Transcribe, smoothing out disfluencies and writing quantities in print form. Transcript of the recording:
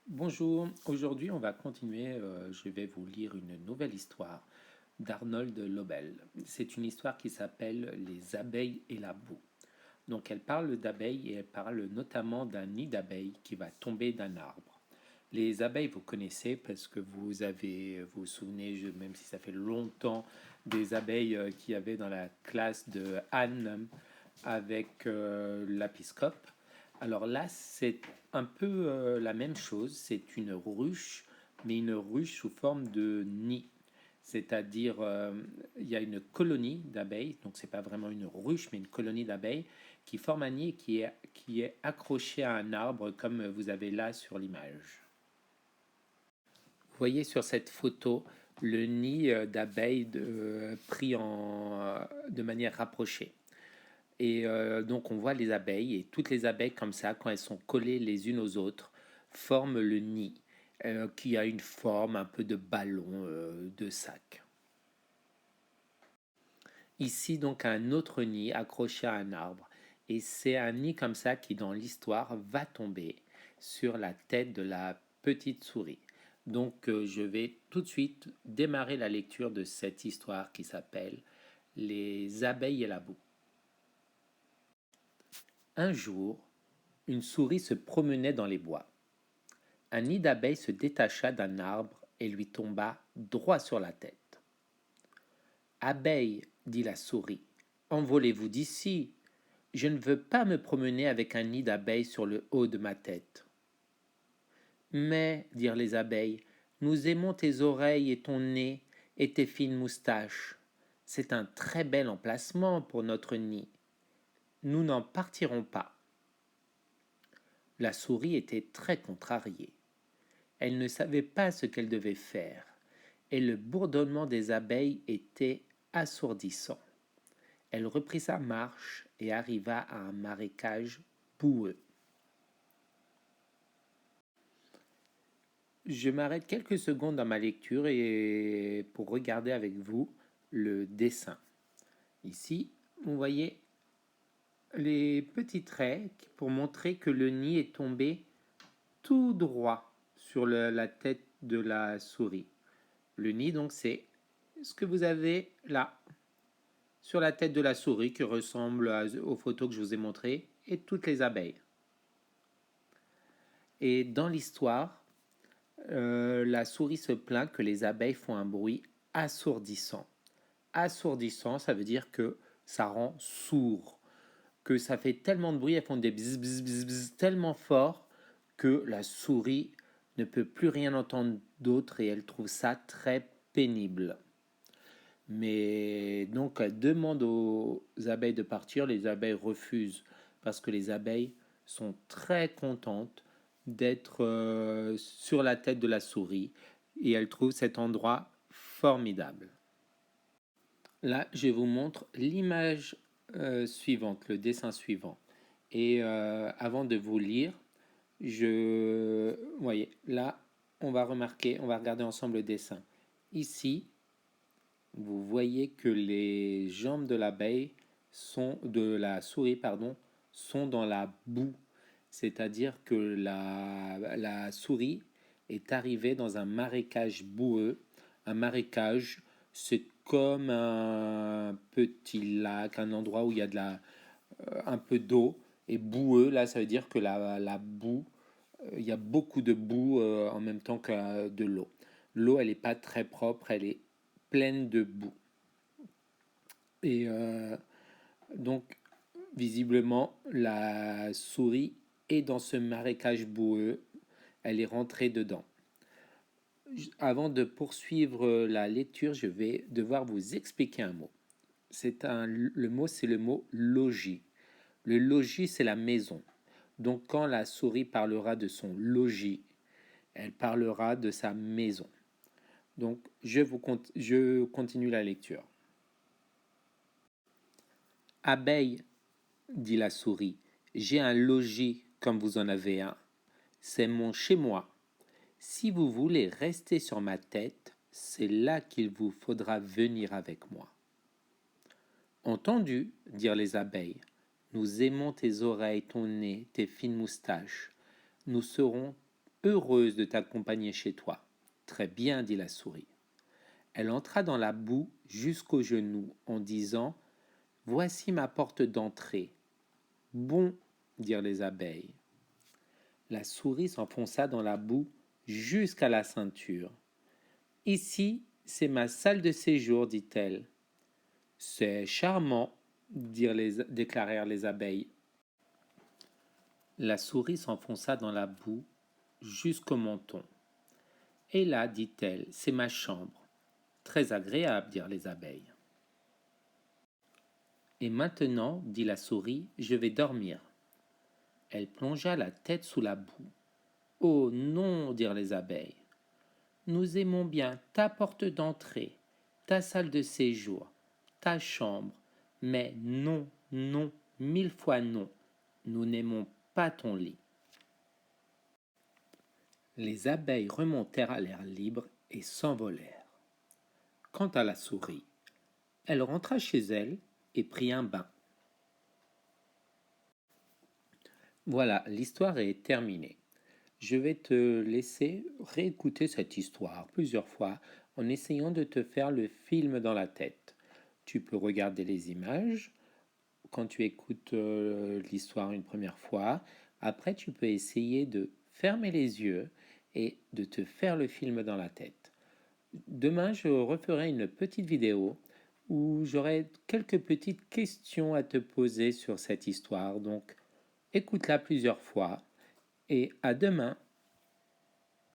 Bonjour, aujourd'hui on va continuer, je vais vous lire une nouvelle histoire d'Arnold Lobel. C'est une histoire qui s'appelle Les abeilles et la boue. Donc elle parle d'abeilles et elle parle notamment d'un nid d'abeilles qui va tomber d'un arbre. Les abeilles, vous connaissez parce que vous vous souvenez, même si ça fait longtemps, des abeilles qu'il y avait dans la classe de Anne avec l'apiscope. Alors là, c'est un peu la même chose. C'est une ruche, mais une ruche sous forme de nid. C'est-à-dire, il y a une colonie d'abeilles, donc c'est pas vraiment une ruche, mais une colonie d'abeilles qui forme un nid qui est accroché à un arbre, comme vous avez là sur l'image. Vous voyez sur cette photo le nid d'abeilles pris de manière rapprochée. Et donc on voit les abeilles, et toutes les abeilles comme ça, quand elles sont collées les unes aux autres, forment le nid, qui a une forme un peu de ballon de sac. Ici donc un autre nid accroché à un arbre, et c'est un nid comme ça qui dans l'histoire va tomber sur la tête de la petite souris. Donc je vais tout de suite démarrer la lecture de cette histoire qui s'appelle Les abeilles et la boue. Un jour, une souris se promenait dans les bois. Un nid d'abeilles se détacha d'un arbre et lui tomba droit sur la tête. Abeille, dit la souris, envolez-vous d'ici. Je ne veux pas me promener avec un nid d'abeilles sur le haut de ma tête. Mais, dirent les abeilles, nous aimons tes oreilles et ton nez et tes fines moustaches. C'est un très bel emplacement pour notre nid. Nous n'en partirons pas. La souris était très contrariée. Elle ne savait pas ce qu'elle devait faire, et le bourdonnement des abeilles était assourdissant. Elle reprit sa marche et arriva à un marécage boueux. Je m'arrête quelques secondes dans ma lecture et pour regarder avec vous le dessin. Ici, vous voyez les petits traits pour montrer que le nid est tombé tout droit sur la tête de la souris. Le nid, donc, c'est ce que vous avez là, sur la tête de la souris, qui ressemble aux photos que je vous ai montrées, et toutes les abeilles. Et dans l'histoire, la souris se plaint que les abeilles font un bruit assourdissant. Assourdissant, ça veut dire que ça rend sourd, que ça fait tellement de bruit, elles font des bzz, bzz, bzz, bzz tellement fort que la souris ne peut plus rien entendre d'autre et elle trouve ça très pénible. Mais donc elle demande aux abeilles de partir, les abeilles refusent parce que les abeilles sont très contentes d'être sur la tête de la souris et elles trouvent cet endroit formidable. Là, je vous montre l'image suivante, le dessin suivant. Et avant de vous lire, vous voyez, là, on va remarquer, on va regarder ensemble le dessin. Ici, vous voyez que les jambes de l'abeille de la souris, pardon, sont dans la boue. C'est-à-dire que la souris est arrivée dans un marécage boueux. Un marécage, c'est comme un petit lac, un endroit où il y a un peu d'eau. Et boueux, là, ça veut dire que la boue, il y a beaucoup de boue en même temps que de l'eau. L'eau, elle n'est pas très propre, elle est pleine de boue. Et donc, visiblement, la souris est dans ce marécage boueux. Elle est rentrée dedans. Avant de poursuivre la lecture, je vais devoir vous expliquer un mot. Le mot, c'est le mot logis. Le logis, c'est la maison. Donc, quand la souris parlera de son logis, elle parlera de sa maison. Donc, je continue la lecture. Abeille, dit la souris, j'ai un logis comme vous en avez un. C'est mon chez-moi. Si vous voulez rester sur ma tête, c'est là qu'il vous faudra venir avec moi. Entendu, dirent les abeilles. Nous aimons tes oreilles, ton nez, tes fines moustaches. Nous serons heureuse de t'accompagner chez toi. Très bien, dit la souris. Elle entra dans la boue jusqu'aux genoux en disant « Voici ma porte d'entrée. » Bon, dirent les abeilles. La souris s'enfonça dans la boue jusqu'à la ceinture. « Ici, c'est ma salle de séjour, dit-elle. »« C'est charmant, déclarèrent les abeilles. La souris s'enfonça dans la boue jusqu'au menton. « Et là, dit-elle, c'est ma chambre. »« Très agréable, dirent les abeilles. »« Et maintenant, dit la souris, je vais dormir. » Elle plongea la tête sous la boue. « Oh non, dirent les abeilles. Nous aimons bien ta porte d'entrée, ta salle de séjour, ta chambre, mais non, non, 1000 fois non, nous n'aimons pas ton lit. » Les abeilles remontèrent à l'air libre et s'envolèrent. Quant à la souris, elle rentra chez elle et prit un bain. Voilà, l'histoire est terminée. Je vais te laisser réécouter cette histoire plusieurs fois en essayant de te faire le film dans la tête. Tu peux regarder les images quand tu écoutes l'histoire une première fois. Après, tu peux essayer de fermer les yeux et de te faire le film dans la tête. Demain, je referai une petite vidéo où j'aurai quelques petites questions à te poser sur cette histoire. Donc, écoute-la plusieurs fois et à demain.